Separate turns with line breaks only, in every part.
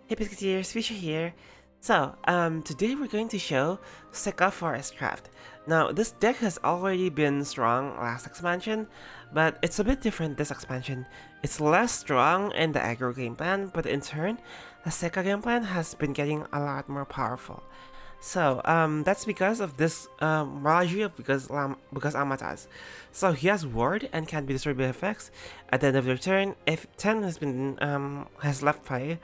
Hey Biscuiteers, Fuchsia here. So, today we're going to show Sekka Forestcraft. Now, this deck has already been strong last expansion, but it's a bit different this expansion. It's less strong in the aggro game plan, but in turn, the Sekka game plan has been getting a lot more powerful. So, that's because of this Mirage because Amataz. So he has ward and can be destroyed by effects. At the end of your turn, if 10 has left play,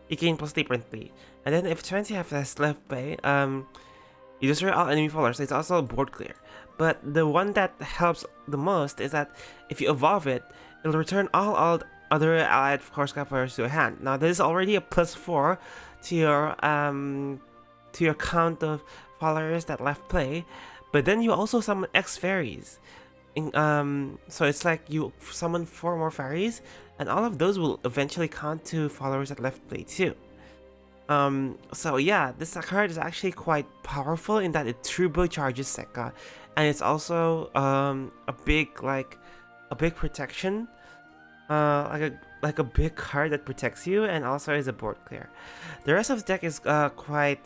you gain plus differently. And then if 20 has left play, you destroy all enemy followers. So it's also board clear. But the one that helps the most is that if you evolve it, it'll return all other allied Forestcraft players to your hand. Now this is already a +4 to your count of followers that left play, but then you also summon X fairies. So it's like you summon 4 more fairies, and all of those will eventually count to followers that left play too. So yeah, this card is actually quite powerful in that it turbo charges Sekka, and it's also a big protection, like a big card that protects you and also is a board clear. The rest of the deck is quite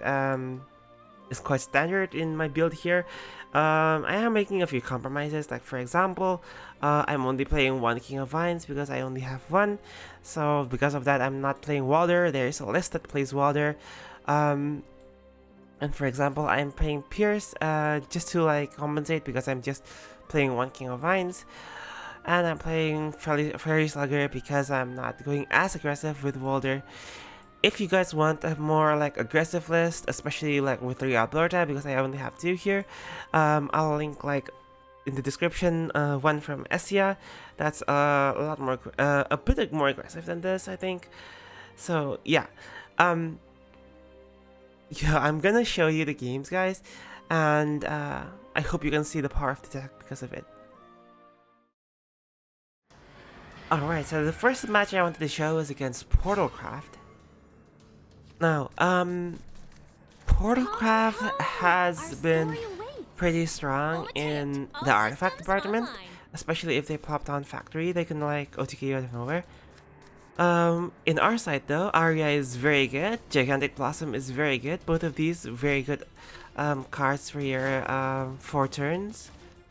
standard in my build here. I am making a few compromises, like for example, I'm only playing one King of Vines because I only have one, so because of that I'm not playing Walder. There is a list that plays Walder, and for example I'm playing Pierce just to like compensate because I'm just playing one King of Vines, and I'm playing Fairy Slugger because I'm not going as aggressive with Walder. If you guys want a more like aggressive list, especially like with 3 Alberta, because I only have 2 here, I'll link like in the description one from Essia that's a lot more a bit more aggressive than this, I think. So yeah, I'm gonna show you the games, guys, and I hope you can see the power of the deck because of it. Alright, so the first match I wanted to show is against Portalcraft. Now, Portalcraft has been pretty strong in the artifact department, especially if they plop down factory, they can like OTK you out of nowhere. In our side though, Aria is very good, Gigantic Blossom is very good, both of these very good cards for your 4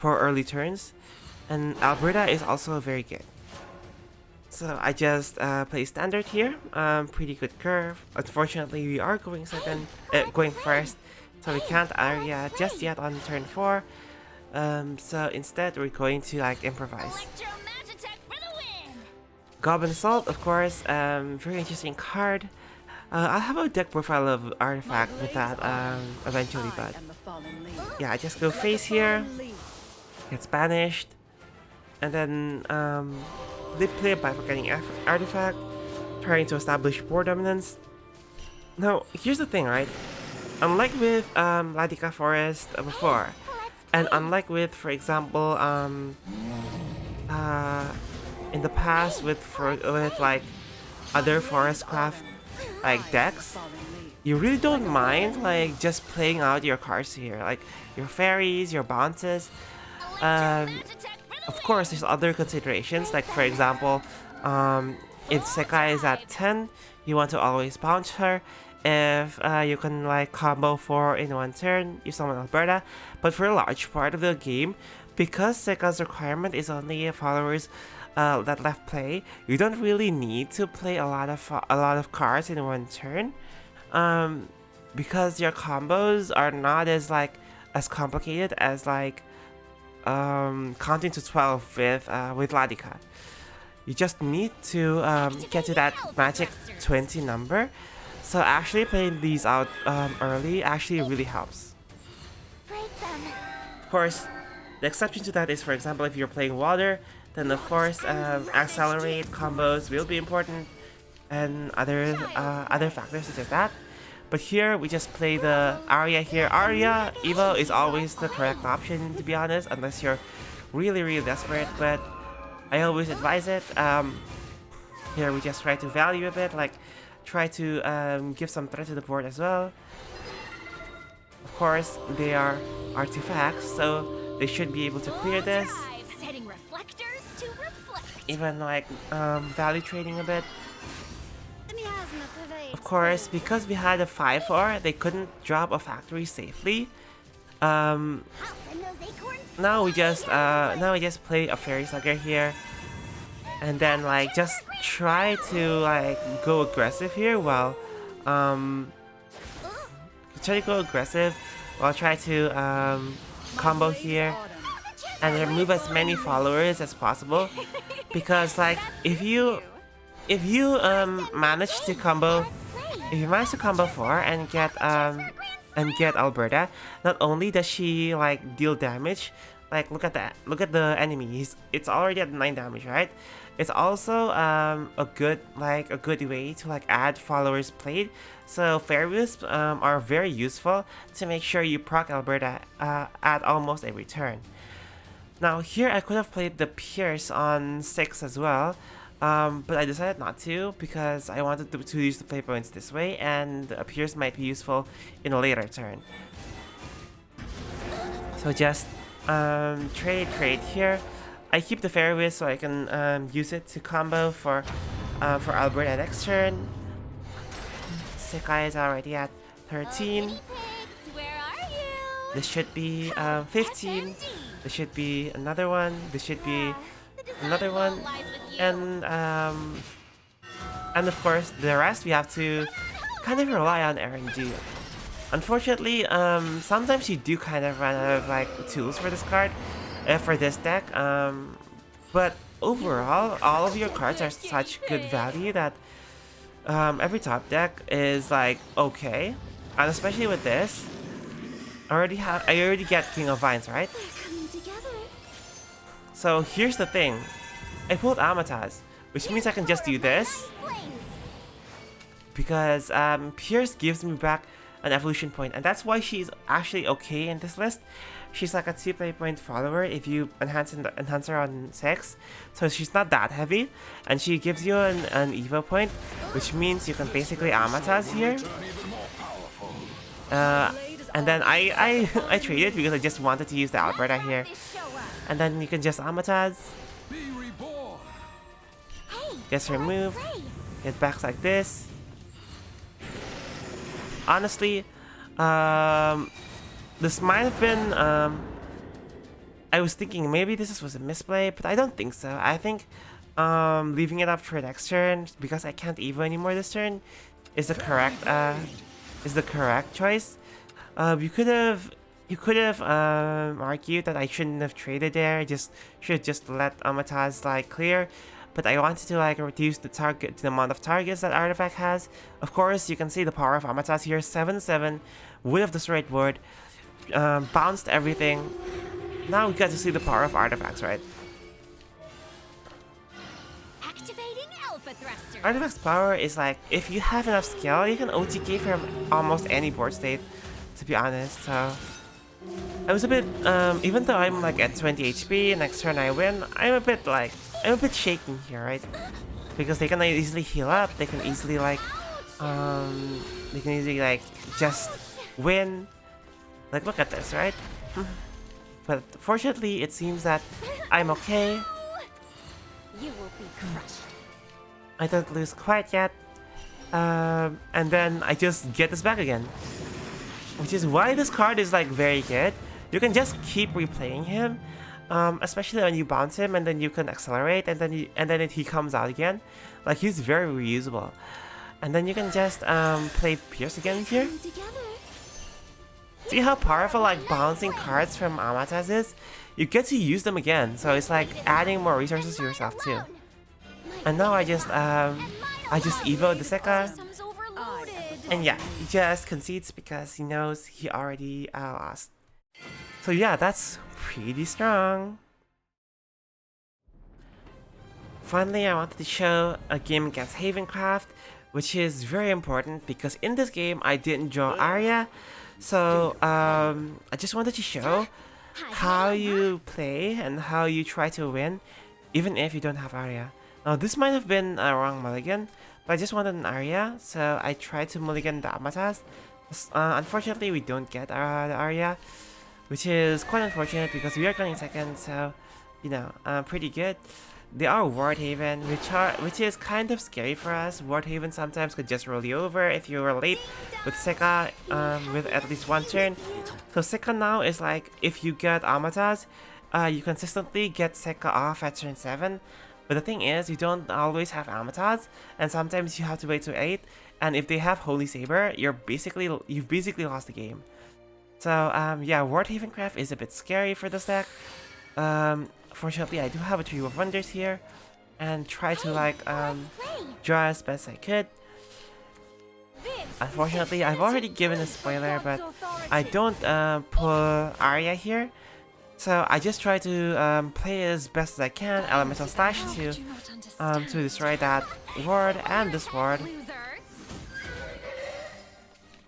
early turns, and Alberta is also very good. So I just play standard here, pretty good curve. Unfortunately we are going first, so we can't Aria just yet on turn 4. So instead we're going to like improvise. Goblin Assault, of course, very interesting card. I'll have a deck profile of artifact with that eventually, but yeah, I just go face here, gets banished, and then they play by forgetting artifact, trying to establish board dominance. Now, here's the thing, right? Unlike with Ladika Forest before, and unlike with, for example, in the past with like other Forestcraft like decks, you really don't mind like just playing out your cards here, like your fairies, your bounces. Of course, there's other considerations, like for example, if Sekka is at 10, you want to always bounce her. If you can like combo 4 in 1 turn, you summon Alberta. But for a large part of the game, because Sekka's requirement is only followers that left play, you don't really need to play a lot of cards in 1 turn, because your combos are not as complicated as like counting to 12 with Ladika. You just need to get to that magic 20 number. So actually playing these out early actually really helps. Of course, the exception to that is, for example, if you're playing Water, then of course accelerate combos will be important, and other factors such as that. But here we just play the Aria here. Aria Evo is always the correct option, to be honest, unless you're really desperate, but I always advise it. Here we just try to value a bit, like try to give some threat to the board as well. Of course, they are artifacts, so they should be able to clear this. Even like value trading a bit. Of course, because we had a 5-4, they couldn't drop a factory safely. Now we just play a Fairy Slugger here, and then like just try to like go aggressive here while try to combo here and remove as many followers as possible, because like if you manage to combo 4 and get Alberta, not only does she like deal damage, like look at the enemy, it's already at 9 damage, right? It's also a good way to like add followers played. So Fairy Wisps are very useful to make sure you proc Alberta at almost every turn. Now here I could have played the Pierce on 6 as well, but I decided not to because I wanted to use the play points this way, and a Pierce might be useful in a later turn. So just trade here. I keep the Fairy Wisp so I can use it to combo for Alberta next turn. Sekka is already at 13. This should be 15. This should be another one. This should be another one, and of course the rest we have to kind of rely on RNG. Unfortunately, sometimes you do kind of run out of like tools for this card, for this deck. But overall, all of your cards are such good value that every top deck is like okay, and especially with this, I already get King of Vines, right? So here's the thing, I pulled Amataz, which means I can just do this, because Pierce gives me back an evolution point, and that's why she's actually okay in this list. She's like a 2 play point follower if you enhance her on 6, so she's not that heavy, and she gives you an Evo point, which means you can basically Amataz here. And then I traded because I just wanted to use the Alberta here. And then you can just Amataz. Just remove. It backs like this. Honestly, this might have been I was thinking maybe this was a misplay, but I don't think so. I think leaving it up for next turn because I can't Evo anymore this turn is the correct choice. You could have argued that I shouldn't have traded there. Should just let Amataz like clear, but I wanted to like reduce the amount of targets that artifact has. Of course, you can see the power of Amataz here. 7/7, would have destroyed board, bounced everything. Now we got to see the power of artifacts, right?
Activating Alpha Thrusters.
Artifact's power is like if you have enough skill, you can OTK from almost any board state, to be honest. So I was a bit, even though I'm like at 20 HP, next turn I win, I'm a bit shaking here, right? Because they can easily heal up, they can easily like just win. Like look at this, right? But fortunately, it seems that I'm okay.
You will be crushed.
I don't lose quite yet. And then I just get this back again. Which is why this card is like very good. You can just keep replaying him, especially when you bounce him and then you can accelerate and then he comes out again. Like he's very reusable. And then you can just play Pierce again here. See how powerful like bouncing cards from Amataz is? You get to use them again, so it's like adding more resources to yourself too. And now I just Evo the Sekka. And yeah, he just concedes because he knows he already lost. So yeah, that's pretty strong. Finally, I wanted to show a game against Havencraft, which is very important because in this game I didn't draw Arya. So I just wanted to show how you play and how you try to win even if you don't have Arya. Now this might have been a wrong mulligan, but I just wanted an Arya, so I tried to mulligan the Amataz. Unfortunately, we don't get the Arya, which is quite unfortunate because we are going second, so you know, pretty good. They are Ward Haven, which is kind of scary for us. Ward Haven sometimes could just roll you over if you were late with Sekka with at least one turn. So Sekka now is like, if you get Amataz, you consistently get Sekka off at turn 7. But the thing is, you don't always have Amataz, and sometimes you have to wait to 8. And if they have Holy Saber, you've basically lost the game. So yeah, Ward Havencraft is a bit scary for this deck. Fortunately, I do have a Tree of Wonders here, and try to like draw as best I could. Unfortunately, I've already given a spoiler, but I don't pull Arya here. So I just try to play as best as I can, Elemental Slash to destroy that ward and this ward.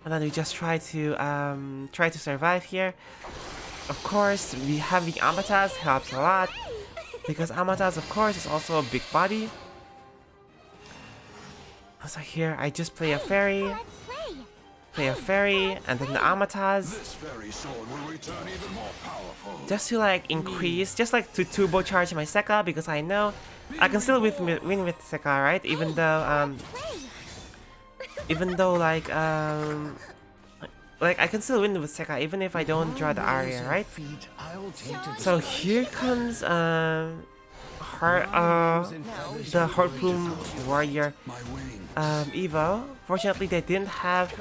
And then we just try to survive here. Of course, having Amataz helps a lot, because Amataz, of course, is also a big body. So here, I just play a fairy, and then the Amataz, just to like increase, just like to turbocharge my Sekka, because I know I can still win with Sekka, right? Even though like I can still win with Sekka even if I don't draw the Arya, right? So here comes the Harpoon Warrior Evo. Fortunately, they didn't have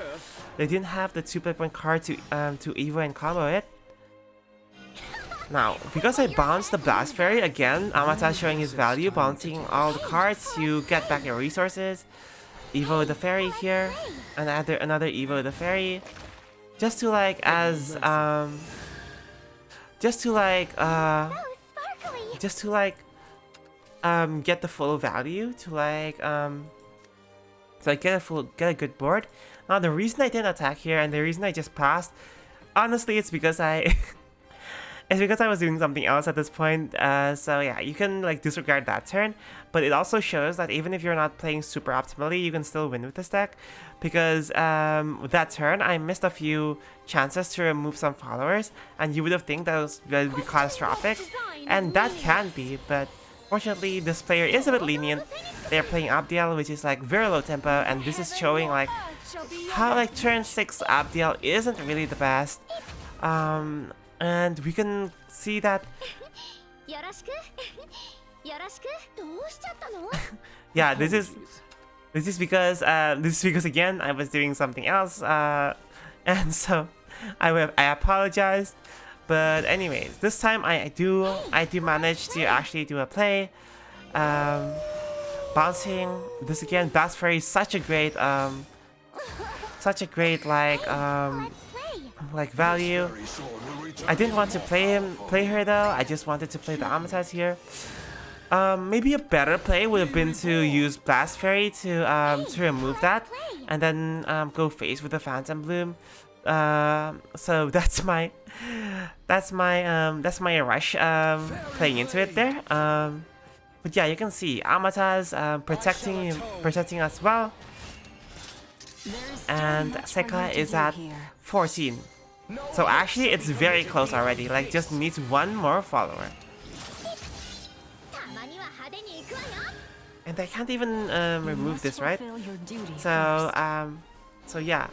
the 2-point card to Evo and combo it. Now, because I bounced the Blast Fairy again, Amataz showing his value, bouncing all the cards, you get back your resources. Evo the Fairy here, another Evo the Fairy, just to like get the full value, to like get a good board. Now the reason I didn't attack here and the reason I just passed, honestly, it's because I was doing something else at this point. So yeah, you can like disregard that turn, but it also shows that even if you're not playing super optimally, you can still win with this deck, because with that turn I missed a few chances to remove some followers, and you would have think that would be catastrophic, and that can be, but fortunately this player is a bit lenient. They're playing Abdiel, which is like very low tempo, and this is showing like how like turn 6 Abdiel isn't really the best. And we can see that yeah, this is because again I was doing something else, and so I apologized. But anyways, this time I do manage to actually do a play, bouncing this again. Blast Fairy is such a great like value. I didn't want to play her though. I just wanted to play the Amataz here. Maybe a better play would have been to use Blast Fairy to remove that, and then go face with the Phantom Bloom. So that's my rush playing into it there. But yeah, you can see Amataz protecting us well, and Sekka is at 14. So actually it's very close already, like just needs one more follower. And I can't even remove this, right? So yeah,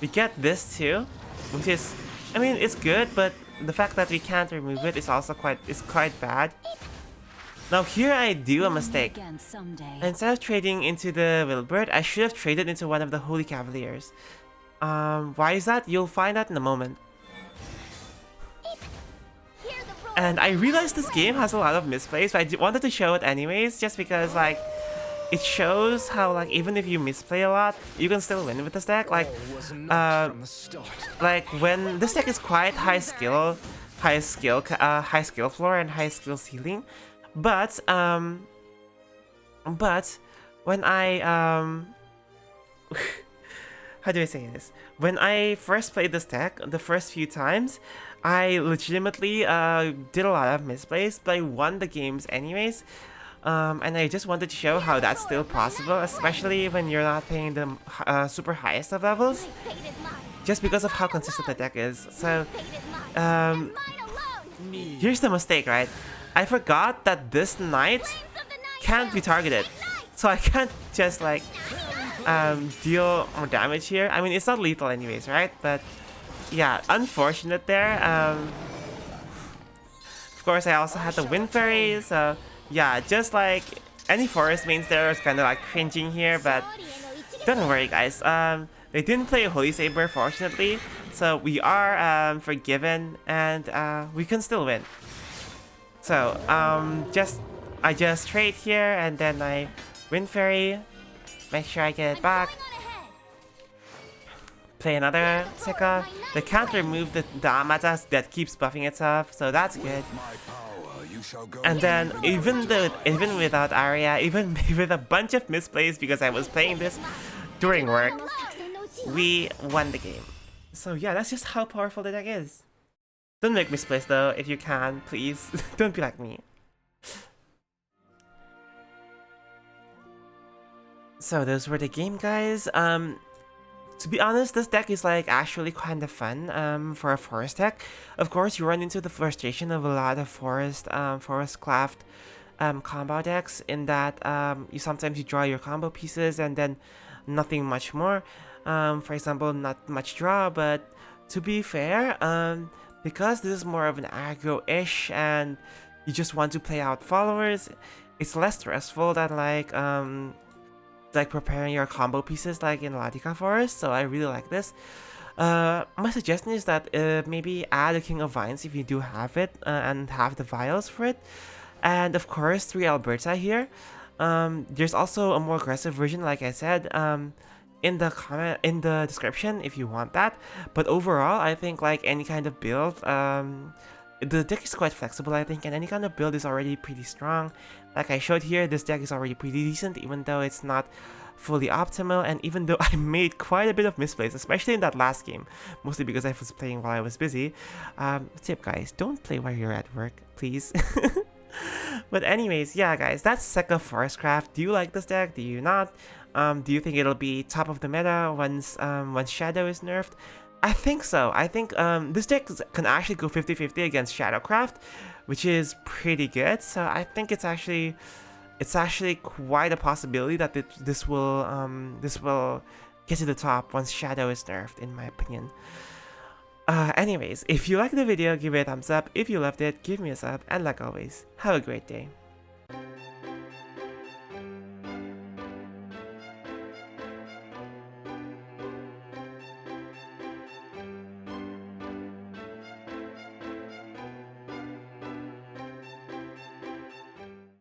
we get this too, which is, I mean, it's good, but the fact that we can't remove it is also quite bad. Now here I do a mistake. Instead of trading into the Wilbert, I should have traded into one of the Holy Cavaliers. Why is that? You'll find out in a moment. And I realized this game has a lot of misplays, but I wanted to show it anyways, just because like it shows how like even if you misplay a lot, you can still win with this deck. Like when this deck is quite high skill floor and high skill ceiling, but when I how do I say this? When I first played this deck, the first few times, I legitimately did a lot of misplays, but I won the games anyways. And I just wanted to show how that's still possible, especially when you're not playing the super highest of levels, just because of how consistent the deck is. So here's the mistake, right? I forgot that this knight can't be targeted, so I can't just like deal more damage here. I mean, it's not lethal anyways, right? But yeah, unfortunate there. Of course, I also had the Wind Fairy, so yeah, just like any forest mains there is kind of like cringing here, but don't worry guys. They didn't play a Holy Saber, fortunately, so we are forgiven, and we can still win. So I just trade here, and then I Wind Fairy, make sure I get it back. Play another Sekka. They can't remove the Amataz that keeps buffing itself, so that's good. And then even without Arya, even with a bunch of misplays because I was playing this during work, we won the game. So yeah, that's just how powerful the deck is. Don't make misplays though, if you can, please. Don't be like me. So those were the game, guys. To be honest, this deck is like actually kind of fun for a forest deck. Of course, you run into the frustration of a lot of Forestcraft combo decks in that you sometimes draw your combo pieces and then nothing much more. For example, not much draw, but to be fair, because this is more of an aggro-ish and you just want to play out followers, it's less stressful than like preparing your combo pieces like in Latika Forest, so I really like this. My suggestion is that maybe add a King of Vines if you do have it and have the vials for it. And of course, 3 Alberta here. There's also a more aggressive version, like I said, in the description if you want that. But overall, I think like any kind of build, the deck is quite flexible, I think, and any kind of build is already pretty strong. Like I showed here, this deck is already pretty decent, even though it's not fully optimal, and even though I made quite a bit of misplays, especially in that last game, mostly because I was playing while I was busy. Tip guys, don't play while you're at work, please. But anyways, yeah guys, that's Sekka Forestcraft. Do you like this deck? Do you not? Do you think it'll be top of the meta once Shadow is nerfed? I think so. I think this deck can actually go 50-50 against Shadowcraft, which is pretty good. So I think it's actually quite a possibility that this will get to the top once Shadow is nerfed, in my opinion. Anyways, if you liked the video, give it a thumbs up. If you loved it, give me a sub, and like always, have a great day.